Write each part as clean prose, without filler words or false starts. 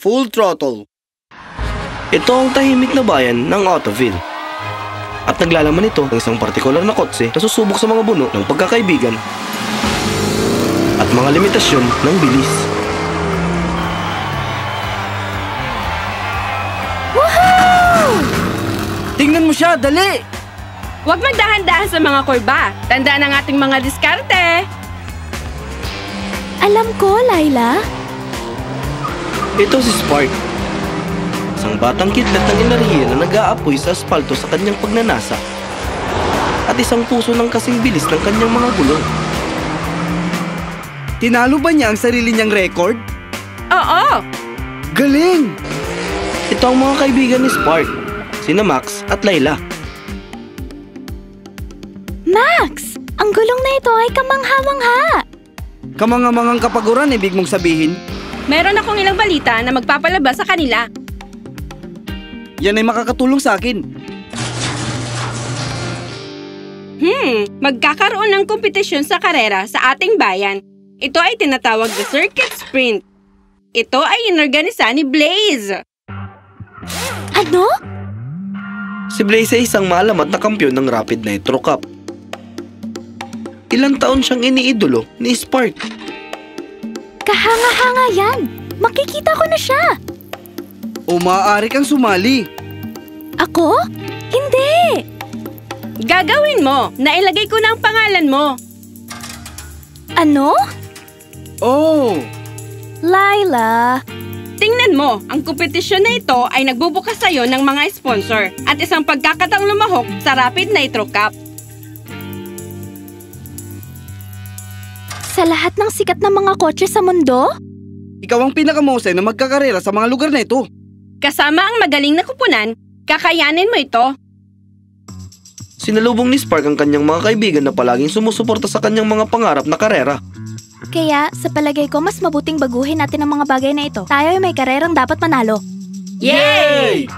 Full Throttle. Ito ang tahimik na bayan ng Autoville. At naglalaman ito ng isang partikular na kotse na susubok sa mga buno ng pagkakaibigan at mga limitasyon ng bilis. Woohoo! Tingnan mo siya, dali! Huwag magdahan-dahan sa mga kurba. Tandaan ang ating mga diskarte. Alam ko, Layla. Ito si Spark. Isang batang kidlat ng enerhiya na nag-aapoy sa aspalto sa kanyang pagnanasa. At isang puso ng kasing bilis ng kanyang mga gulong. Tinalo ba niya ang sarili niyang record? Oo! Galing! Ito ang mga kaibigan ni Spark, sina Max at Layla. Max! Ang gulong na ito ay kamangha-mangha! Kamangamangang kapaguran, ibig mong sabihin? Meron akong ilang balita na magpapalabas sa kanila. Yan ay makakatulong sa akin. Magkakaroon ng kompetisyon sa karera sa ating bayan. Ito ay tinatawag na Circuit Sprint. Ito ay inorganisa ni Blaze. Ano? Si Blaze ay isang maalamat na kampiyon ng Rapid Nitro Cup. Ilang taon siyang iniidolo ni Spark. Kahanga-hanga yan! Makikita ko na siya! O maaari kang sumali. Ako? Hindi! Gagawin mo! Nailagay ko na ang pangalan mo. Ano? Oh! Layla! Tingnan mo, ang kompetisyon na ito ay nagbubukas sa'yo ng mga sponsor at isang pagkakataong lumahok sa Rapid Nitro Cup. Sa lahat ng sikat na mga kotse sa mundo? Ikaw ang pinakamahusay na magkakarera sa mga lugar na ito. Kasama ang magaling na kupunan, kakayanin mo ito. Sinalubong ni Spark ang kanyang mga kaibigan na palaging sumusuporta sa kanyang mga pangarap na karera. Kaya, sa palagay ko, mas mabuting baguhin natin ang mga bagay na ito. Tayo ay may karerang dapat manalo. Yay!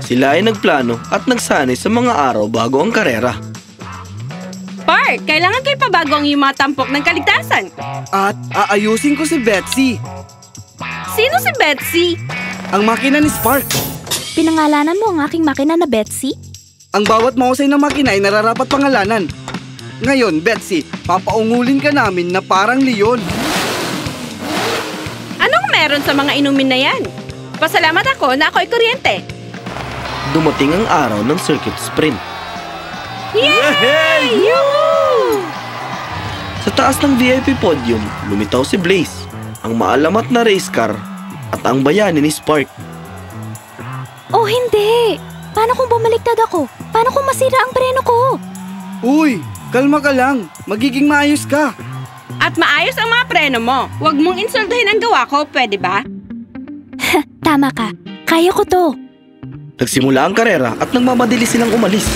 Sila ay nagplano at nagsanay sa mga araw bago ang karera. Park, kailangan ko ipabago ang iyong mga tampok ng kaligtasan. At aayusin ko si Betsy, Sino si Betsy? ang makina ni Spark. Pinangalanan mo ang aking makina na Betsy? Ang bawat mahusay na makina ay nararapat pangalanan. Ngayon, Betsy, papaungulin ka namin na parang leon. Anong meron sa mga inumin na yan? Pasalamat ako na ako ay kuryente. Dumating ang araw ng Circuit Sprint. Yay! Yoo-hoo! Sa taas ng VIP podium, lumitaw si Blaze, ang maalamat na race car at ang bayani ni Spark. Oh, hindi! Paano kung bumaliktad ako? Paano kung masira ang preno ko? Uy, kalma ka lang. Magiging maayos ka. At maayos ang mga preno mo. Huwag mong insultuhin ang gawa ko, pwede ba? Tama ka. Kaya ko to. Nagsimula ang karera at nagmamadali silang umalis.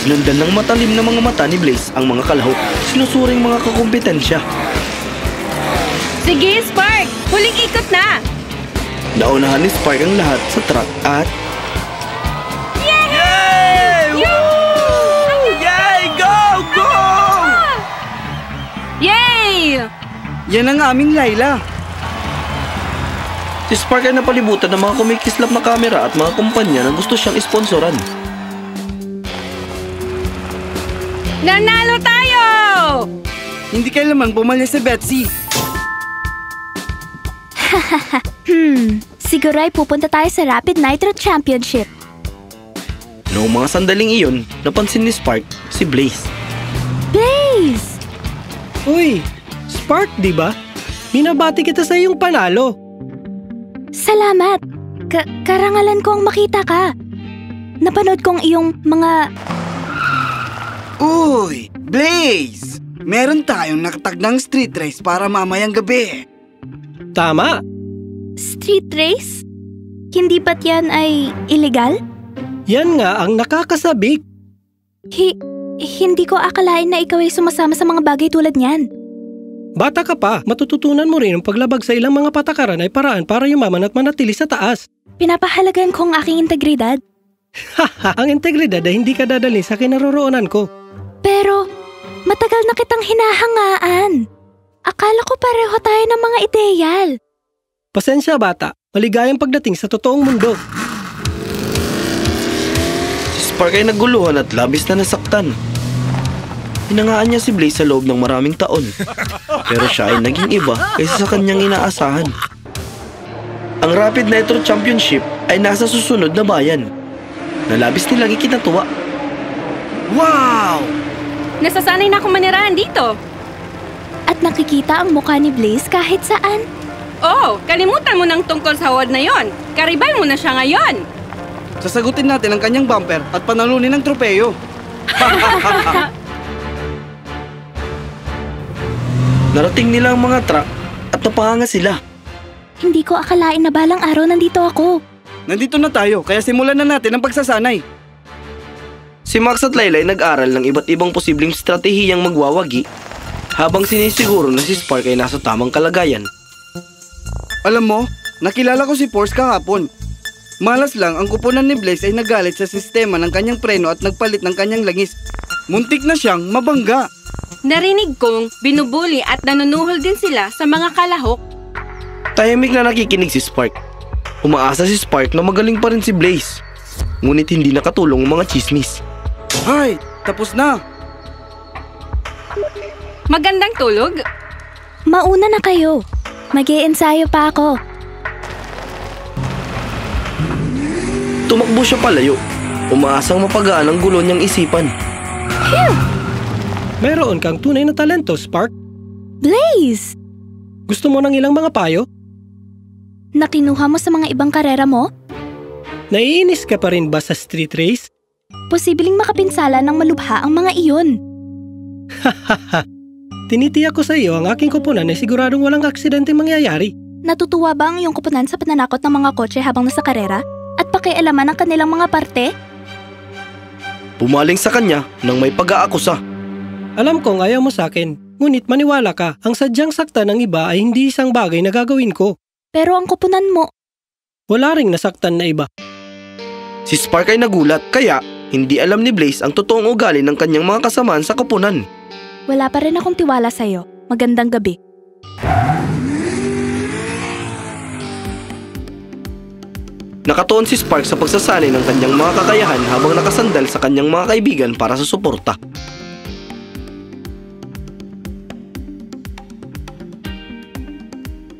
Sinundan ng matalim na mga mata ni Blaze ang mga kalahok. Sinusuring mga kakumpetensya. Sige, Spark! Huling ikot na! Naunahan ni Spark ang lahat sa track at... Yay! Yay! Go! Go! Yay! Yan ang aming Layla. Si Spark ay napalibutan ng mga kumikislap na kamera at mga kumpanya na gusto siyang isponsoran. Nanalo tayo! Hindi kailanman pumalya si Betsy. Siguro ay pupunta tayo sa Rapid Nitro Championship. Noong mga sandaling iyon, napansin ni Spark si Blaze. Blaze! Uy, Spark, di ba? Minabati kita sa iyong panalo. Salamat! Karangalan kong makita ka. Napanood kong iyong mga... Uy, Blaze! Meron tayong nakatag ng street race para mamayang gabi. Tama. street race? Hindi ba't yan ay illegal? Yan nga ang nakakasabik. Hindi ko akalain na ikaw ay sumasama sa mga bagay tulad niyan. Bata ka pa, matututunan mo rin ang paglabag sa ilang mga patakaran ay paraan para yumaman at manatili sa taas. Pinapahalagan ko ang aking integridad. Haha, ang integridad ay hindi ka dadalhin sa kinaroroonan ko. Pero, matagal na kitang hinahangaan. Akala ko pareho tayo ng mga ideyal. Pasensya bata, maligayang pagdating sa totoong mundo. Si Spark ay naguluhan at labis na nasaktan. Hinangaan niya si Blaze sa loob ng maraming taon. Pero siya ay naging iba kaysa sa kanyang inaasahan. Ang Rapid Nitro Championship ay nasa susunod na bayan na labis nilang ikinatuwa. Wow! Nasasanay na akong manirahan dito. At nakikita ang mukha ni Blaze kahit saan. Oh, kalimutan mo ng tungkol sa award na yon. Karibal mo na siya ngayon. Sasagutin natin ang kanyang bumper at panalunin ng tropeyo. Narating nila ang mga truck at napahanga sila. Hindi ko akalain na balang araw nandito ako. Nandito na tayo, kaya simulan na natin ang pagsasanay. Si Max at Laylay nag-aral ng iba't ibang posibleng stratehiyang magwawagi habang sinisiguro na si Spark ay nasa tamang kalagayan. Alam mo, nakilala ko si Force kahapon. Malas lang, ang kuponan ni Blaze ay nagalit sa sistema ng kanyang preno at nagpalit ng kanyang langis. Muntik na siyang mabangga. Narinig kong binubuli at nanunuhol din sila sa mga kalahok. Tahimik na nakikinig si Spark. Umaasa si Spark na magaling pa rin si Blaze. Ngunit hindi nakatulong ang mga chismis. Ay, tapos na. Magandang tulog. Mauna na kayo. Mag-iensayo pa ako. Tumakbo siya palayo. Umaasang mapagaan ang gulo niyang isipan. Meron kang tunay na talento, Spark. Blaze! Gusto mo ng ilang mga payo? Nakinuha mo sa mga ibang karera mo? Naiinis ka pa rin ba sa street race? Posibleng makapinsala ng malubha ang mga iyon. Tinitiyak ko sa iyo ang aking kuponan ay siguradong walang aksidente mangyayari. Natutuwa ba ang iyong kupunan sa pananakot ng mga kotse habang nasa karera? At pakialaman ang kanilang mga parte? Pumaling sa kanya nang may pag-aakusa. Alam kong ayaw mo sa akin, ngunit maniwala ka, ang sadyang sakta ng iba ay hindi isang bagay na gagawin ko. Pero ang kupunan mo, Wala ring nasaktan na iba. Si Spark ay nagulat kaya hindi alam ni Blaze ang totoong ugali ng kanyang mga kasamaan sa koponan. wala pa rin akong tiwala sa'yo. Magandang gabi. Nakatuon si Spark sa pagsasanay ng kanyang mga kakayahan habang nakasandal sa kanyang mga kaibigan para sa suporta.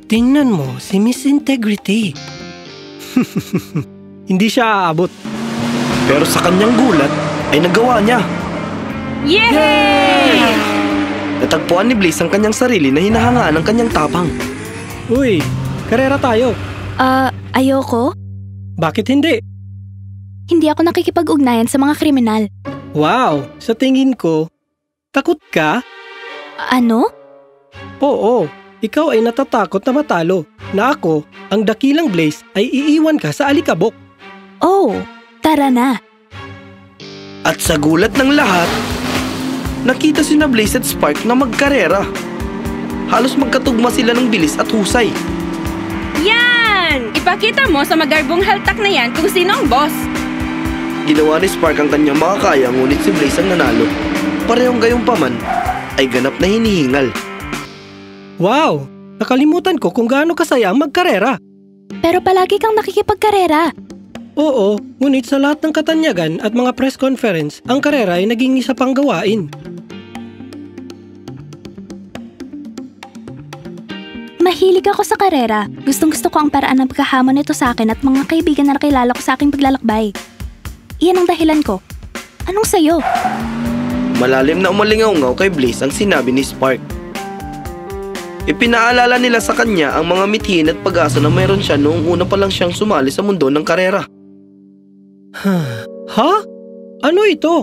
Tingnan mo si Miss Integrity. Hindi siya aabot. Pero sa kanyang gulat ay nagawa niya. Yay! Natagpuan ni Blaze ang kanyang sarili na hinahangaan ng kanyang tapang. Uy, karera tayo. Ayoko? Bakit hindi? Hindi ako nakikipag-ugnayan sa mga kriminal. Wow, sa tingin ko, takot ka? Ano? Oo, ikaw ay natatakot na matalo. Na ako, ang dakilang Blaze, ay iiwan ka sa alikabok. Oh, tara na. At sa gulat ng lahat, nakita sina Blaze at Spark na magkarera. Halos magkatugma sila ng bilis at husay. Yan! Ipakita mo sa magarbong haltak na yan kung sino ang boss. Ginawa ni Spark ang kanyang makakaya ngunit si Blaze ang nanalo. Parehong gayunpaman ay ganap na hinihingal. Wow, nakalimutan ko kung gaano kasaya ang magkarera. Pero palagi kang nakikipagkarera. Oo, ngunit sa lahat ng katanyagan at mga press conference, ang karera ay naging isa pang gawain. Mahilig ako sa karera. Gustong-gusto ko ang paraan ng pagkahamon nito sa akin at mga kaibigan na nakilala ko sa aking paglalakbay. Iyan ang dahilan ko. Anong sayo? Malalim na umalingaw-ngaw kay Blaze ang sinabi ni Spark. Ipinaalala nila sa kanya ang mga mithiin at pag-asa na mayroon siya noong una pa lang siyang sumali sa mundo ng karera. Ha? Ano ito?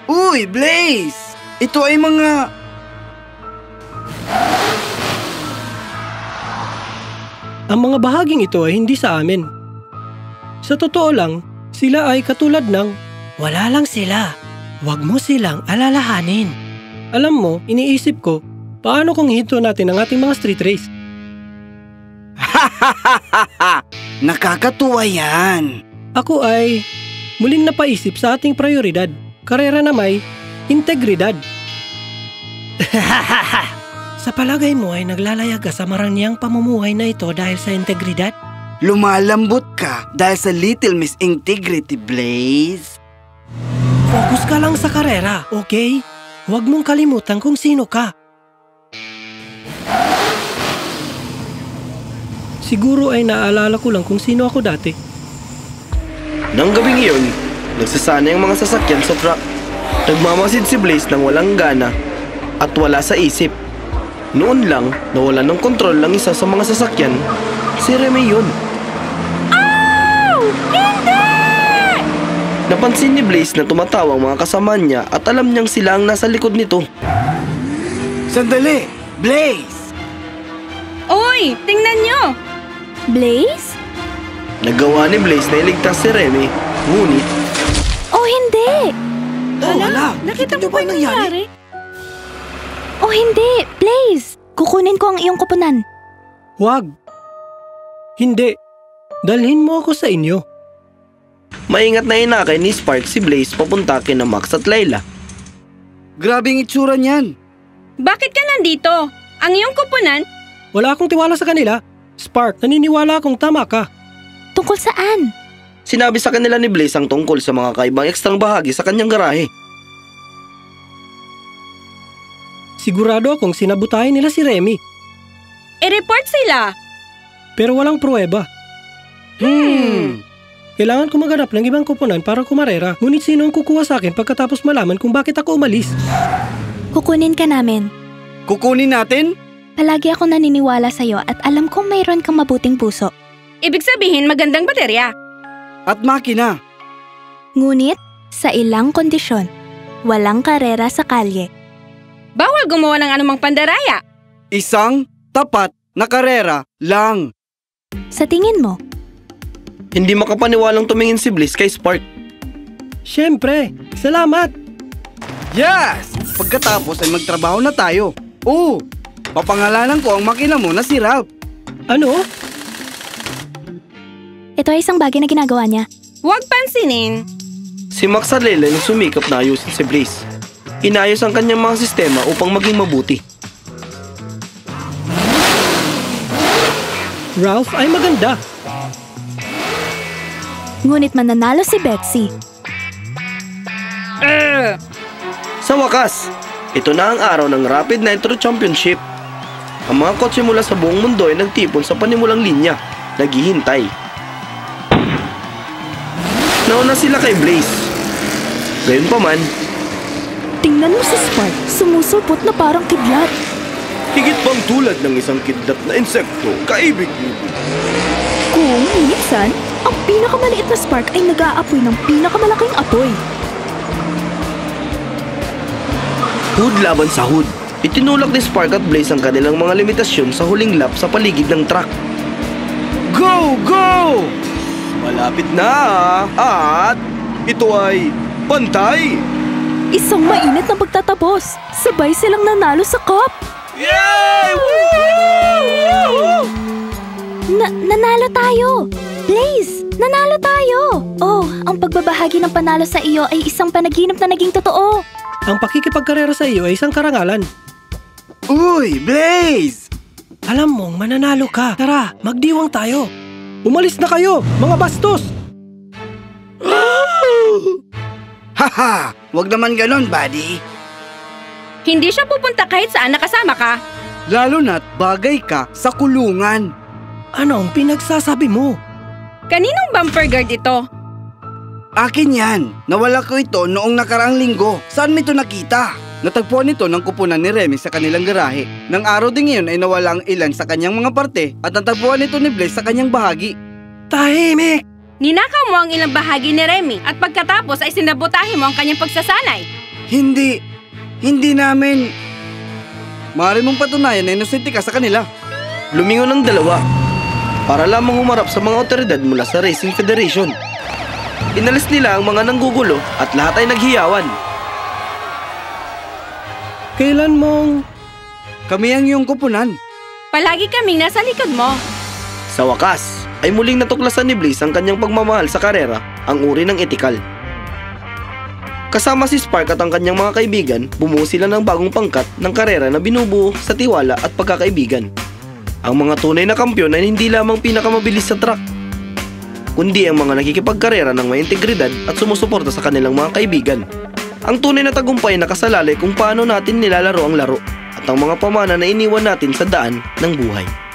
Uy, Blaze! Ito ay mga... Ang mga bahaging ito ay hindi sa amin. Sa totoo lang, sila ay katulad ng, wala lang sila. Huwag mo silang alalahanin. Alam mo, iniisip ko, paano kung hinto natin ang ating mga street race? Nakakatuwa yan. Ako ay muling napaisip sa ating prioridad, karera na may integridad. Sa palagay mo ay naglalayag ka sa marangyang pamumuhay na ito dahil sa integridad? Lumalambot ka dahil sa Little Miss Integrity, Blaze. Focus ka lang sa karera, okay? Huwag mong kalimutan kung sino ka. Siguro ay naalala ko lang kung sino ako dati. Nang gabing iyon, nagsasana ang mga sasakyan sa truck. Nagmamasid si Blaze ng walang gana at wala sa isip. Noon lang, nawala ng kontrol ng isa sa mga sasakyan. Si Remy yun. Hindi! Napansin ni Blaze na tumatawa ang mga kasama niya at alam niyang sila ang nasa likod nito. Sandali! Blaze! Uy, tingnan nyo! Blaze? Nagawa ni Blaze na iligtas si Remy, ngunit Oh, hindi! Wala! Nakita mo ba yung nangyari? Oh, hindi! Blaze! Kukunin ko ang iyong kupunan. Huwag. Hindi. Dalhin mo ako sa inyo. maingat na inakay ni Spark si Blaze papunta kina Max at Layla. Grabe ang itsura niyan. Bakit ka nandito? Ang iyong kupunan? Wala akong tiwala sa kanila. Spark, naniniwala akong tama ka. Tungkol saan? Sinabi sa kanila ni Blaze ang tungkol sa mga kaibang ekstrang bahagi sa kanyang garahe. Sigurado akong sinabutahin nila si Remy. I-report sila. Pero walang pruweba. Kailangan ko maghanap ng ibang kupunan para kumarera. Ngunit sino ang kukuha sa akin pagkatapos malaman kung bakit ako umalis? Kukunin ka namin. Kukunin natin? Palagi ako naniniwala sa'yo at alam kong mayroon kang mabuting puso. Ibig sabihin magandang baterya. At makina. Ngunit, sa ilang kondisyon, walang karera sa kalye. Bawal gumawa ng anumang pandaraya. Isang tapat na karera lang. Sa tingin mo, Hindi makapaniwalang tumingin si Blaze kay Spark. Siyempre, salamat! Yes! Pagkatapos ay magtrabaho na tayo. Oo, papangalanan ko ang makina mo na si Ralph. Ano? ito ay isang bagay na ginagawa niya. Huwag pansinin. Si Max at Layla ang sumikap na ayusin si Blaze. Inayos ang kanyang mga sistema upang maging mabuti. Ralph ay maganda. Ngunit mananalo si Betsy. Sa wakas, ito na ang araw ng Rapid Nitro Championship. Ang mga kotse mula sa buong mundo ay nagtipon sa panimulang linya, naghihintay. Nauna sila kay Blaze. Gayunpaman, Tingnan mo si Spark, sumusupot na parang kidlat. higit pang tulad ng isang kidlat na insekto, kaibig-ibig. Kung minsan, ang pinakamaliit na spark ay nag-aapoy ng pinakamalaking apoy. Hood laban sa hood. Itinulak ni Spark at Blaze ang kanilang mga limitasyon sa huling lap sa paligid ng truck. Go! Go! Malapit na at ito ay pantay! Isang mainit na pagtatapos. Sabay silang nanalo sa cup. Yay! Nanalo tayo! Blaze, nanalo tayo! Oh, ang pagbabahagi ng panalo sa iyo ay isang panaginip na naging totoo. Ang pakikipagkarera sa iyo ay isang karangalan. Uy, Blaze! Alam mong mananalo ka. Tara, magdiwang tayo. Umalis na kayo, mga bastos! Haha! Wag naman ganon, buddy. Hindi siya pupunta kahit saan nakasama ka. Lalo na't bagay ka sa kulungan. Anong pinagsasabi mo? Kaninong bumper guard ito? Akin yan. Nawala ko ito noong nakaraang linggo. Saan mo ito nakita? Natagpuan ito ng kupunan ni Remy sa kanilang garahe. Nang araw din ngayon ay nawala ang ilan sa kanyang mga parte at natagpuan ito ni Blaze sa kanyang bahagi. Tahimik! Ninakaw mo ang ilang bahagi ni Remy at pagkatapos ay sinabotahe mo ang kanyang pagsasanay. Hindi namin. Maaari mong patunayan na inosente ka sa kanila. Lumingon ang dalawa para lamang humarap sa mga otoridad mula sa Racing Federation. Inalis nila ang mga nanggugulo at lahat ay naghiyawan. Kailan mong... Kami ang iyong kupunan. Palagi kaming nasa likod mo. Sa wakas, ay muling natuklasan ni Blaze ang kanyang pagmamahal sa karera, ang uri ng etikal. Kasama si Spark at ang kanyang mga kaibigan, bumuo sila ng bagong pangkat ng karera na binubuo sa tiwala at pagkakaibigan. Ang mga tunay na kampiyon ay hindi lamang pinakamabilis sa track, kundi ang mga nakikipagkarera ng may integridad at sumusuporta sa kanilang mga kaibigan. Ang tunay na tagumpay na nakasalalay kung paano natin nilalaro ang laro at ang mga pamana na iniwan natin sa daan ng buhay.